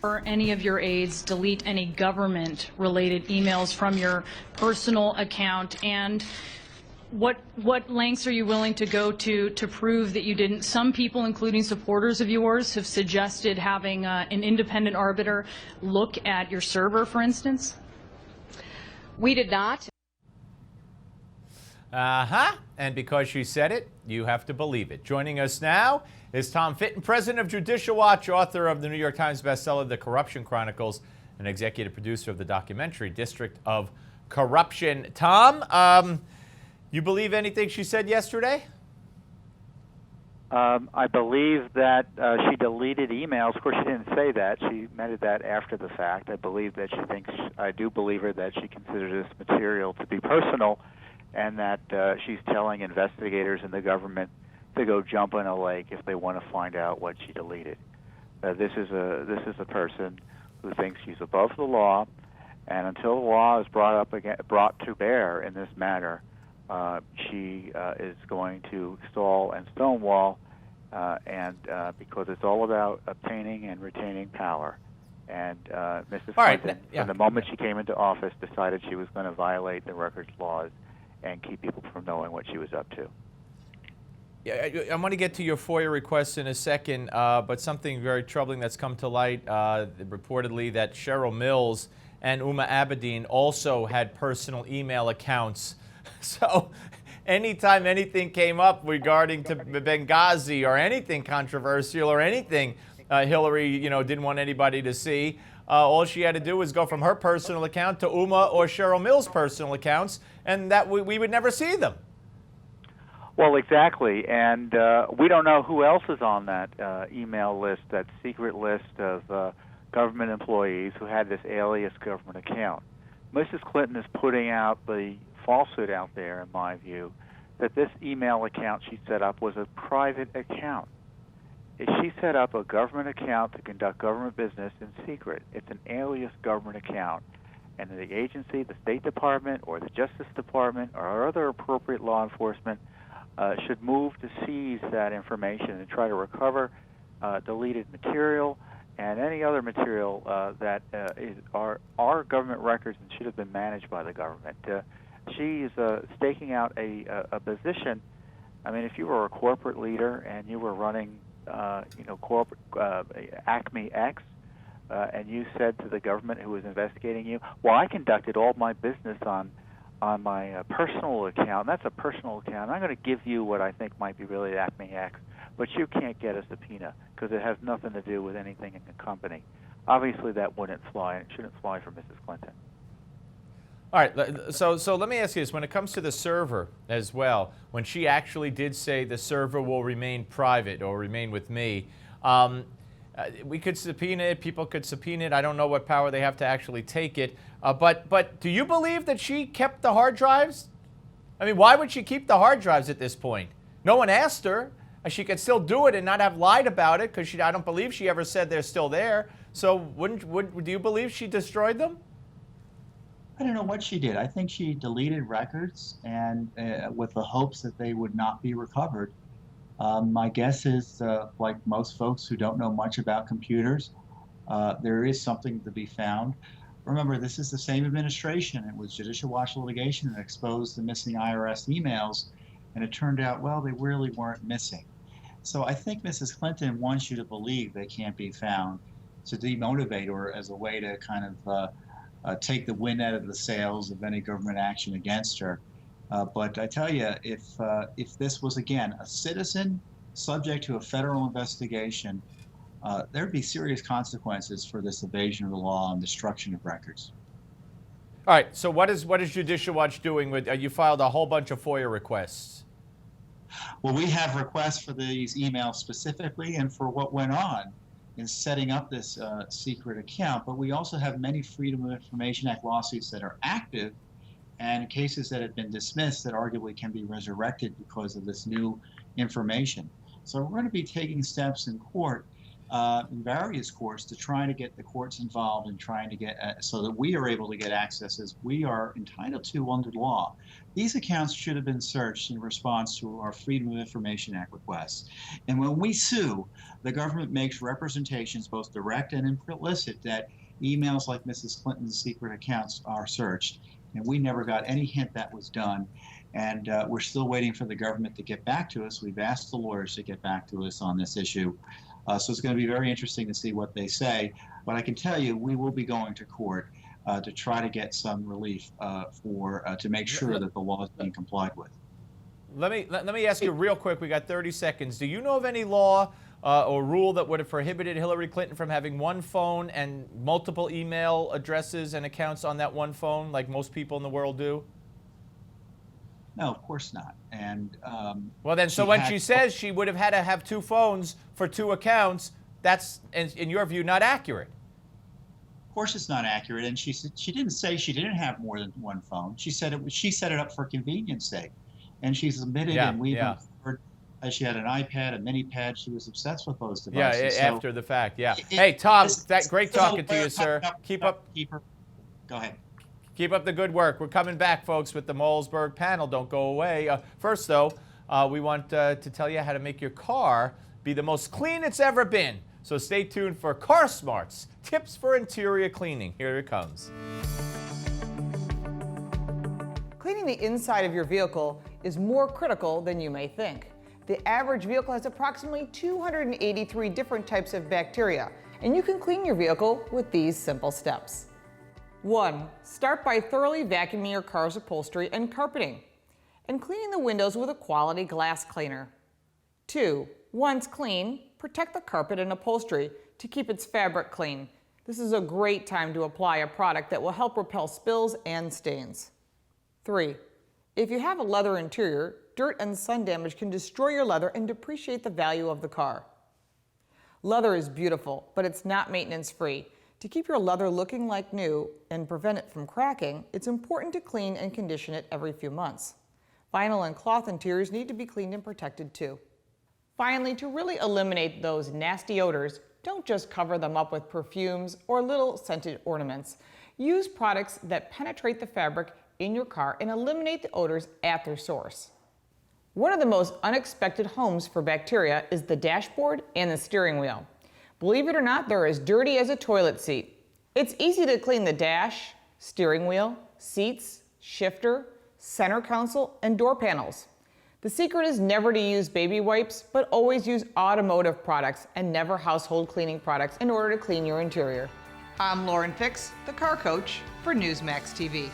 or any of your aides delete any government-related emails from your personal account? And what lengths are you willing to go to prove that you didn't? Some people, including supporters of yours, have suggested having an independent arbiter look at your server, for instance. We did not. And because she said it, you have to believe it. Joining us now is Tom Fitton, president of Judicial Watch, author of the New York Times bestseller, The Corruption Chronicles, and executive producer of the documentary District of Corruption. Tom, you believe anything she said yesterday? I believe that she deleted emails. Of course, she didn't say that. She meant that after the fact. I believe that she thinks, I do believe her that she considers this material to be personal, and that she's telling investigators in the government to go jump in a lake if they want to find out what she deleted. This is a person who thinks she's above the law, and until the law is brought to bear in this matter, she is going to stall and stonewall, because it's all about obtaining and retaining power. And Mrs. Clinton, from the moment she came into office, decided she was going to violate the records laws and keep people from knowing what she was up to. Yeah, I want to get to your FOIA requests in a second, but something very troubling that's come to light, reportedly that Cheryl Mills and Uma Abedin also had personal email accounts. So anytime anything came up regarding to Benghazi or anything controversial or anything Hillary, didn't want anybody to see, all she had to do was go from her personal account to Uma or Cheryl Mills' personal accounts, and that we would never see them. Well, exactly, and we don't know who else is on that email list, that secret list of government employees who had this alias government account. Mrs. Clinton is putting out the falsehood out there, in my view, that this email account she set up was a private account. She set up a government account to conduct government business in secret. It's an alias government account, and the agency, the State Department or the Justice Department or other appropriate law enforcement should move to seize that information and try to recover deleted material and any other material that are government records and should have been managed by the government. She is staking out a position. I mean, if you were a corporate leader and you were running, corporate Acme X, and you said to the government who was investigating you, "Well, I conducted all my business on my personal account. That's a personal account. I'm going to give you what I think might be really Acme X, but you can't get a subpoena because it has nothing to do with anything in the company." Obviously, that wouldn't fly. It shouldn't fly for Mrs. Clinton. All right, so let me ask you this. When it comes to the server as well, when she actually did say the server will remain private or remain with me, we could subpoena it, people could subpoena it. I don't know what power they have to actually take it. But do you believe that she kept the hard drives? I mean, why would she keep the hard drives at this point? No one asked her. She could still do it and not have lied about it because I don't believe she ever said they're still there. So do you believe she destroyed them? I don't know what she did. I think she deleted records and with the hopes that they would not be recovered. My guess is, like most folks who don't know much about computers, there is something to be found. Remember, this is the same administration. It was Judicial Watch litigation that exposed the missing IRS emails, and it turned out, well, they really weren't missing. So I think Mrs. Clinton wants you to believe they can't be found to demotivate her as a way to kind of take the wind out of the sails of any government action against her. But I tell you, if this was, again, a citizen subject to a federal investigation, there'd be serious consequences for this evasion of the law and destruction of records. All right, so what is Judicial Watch doing with, you filed a whole bunch of FOIA requests. Well, we have requests for these emails specifically and for what went on in setting up this secret account, but we also have many Freedom of Information Act lawsuits that are active and cases that have been dismissed that arguably can be resurrected because of this new information. So we're going to be taking steps in court in various courts to try to get the courts involved and trying to get so that we are able to get access as we are entitled to under law. These accounts should have been searched in response to our Freedom of Information Act requests. And when we sue, the government makes representations, both direct and implicit, that emails like Mrs. Clinton's secret accounts are searched. And we never got any hint that was done. And we're still waiting for the government to get back to us. We've asked the lawyers to get back to us on this issue. So it's going to be very interesting to see what they say. But I can tell you, we will be going to court to try to get some relief to make sure that the law is being complied with. Let me ask you real quick. We got 30 seconds. Do you know of any law or rule that would have prohibited Hillary Clinton from having one phone and multiple email addresses and accounts on that one phone, like most people in the world do? No, of course not. And well, then, so when she says she would have had to have two phones for two accounts, that's, in your view, not accurate. Of course, it's not accurate. And she didn't say she didn't have more than one phone. She said she set it up for convenience sake, and she submitted. And we heard she had an iPad, a mini pad. She was obsessed with those devices. Yeah, after the fact. Yeah. Hey, Tom, great talking to you, sir. Go ahead. Keep up the good work. We're coming back, folks, with the Malzberg panel. Don't go away. First, though, we want to tell you how to make your car be the most clean it's ever been. So stay tuned for Car Smarts, tips for interior cleaning. Here it comes. Cleaning the inside of your vehicle is more critical than you may think. The average vehicle has approximately 283 different types of bacteria, and you can clean your vehicle with these simple steps. 1. Start by thoroughly vacuuming your car's upholstery and carpeting, and cleaning the windows with a quality glass cleaner. 2. Once clean, protect the carpet and upholstery to keep its fabric clean. This is a great time to apply a product that will help repel spills and stains. 3. If you have a leather interior, dirt and sun damage can destroy your leather and depreciate the value of the car. Leather is beautiful, but it's not maintenance-free. To keep your leather looking like new and prevent it from cracking, it's important to clean and condition it every few months. Vinyl and cloth interiors need to be cleaned and protected too. Finally, to really eliminate those nasty odors, don't just cover them up with perfumes or little scented ornaments. Use products that penetrate the fabric in your car and eliminate the odors at their source. One of the most unexpected homes for bacteria is the dashboard and the steering wheel. Believe it or not, they're as dirty as a toilet seat. It's easy to clean the dash, steering wheel, seats, shifter, center console, and door panels. The secret is never to use baby wipes, but always use automotive products and never household cleaning products in order to clean your interior. I'm Lauren Fix, the car coach for Newsmax TV.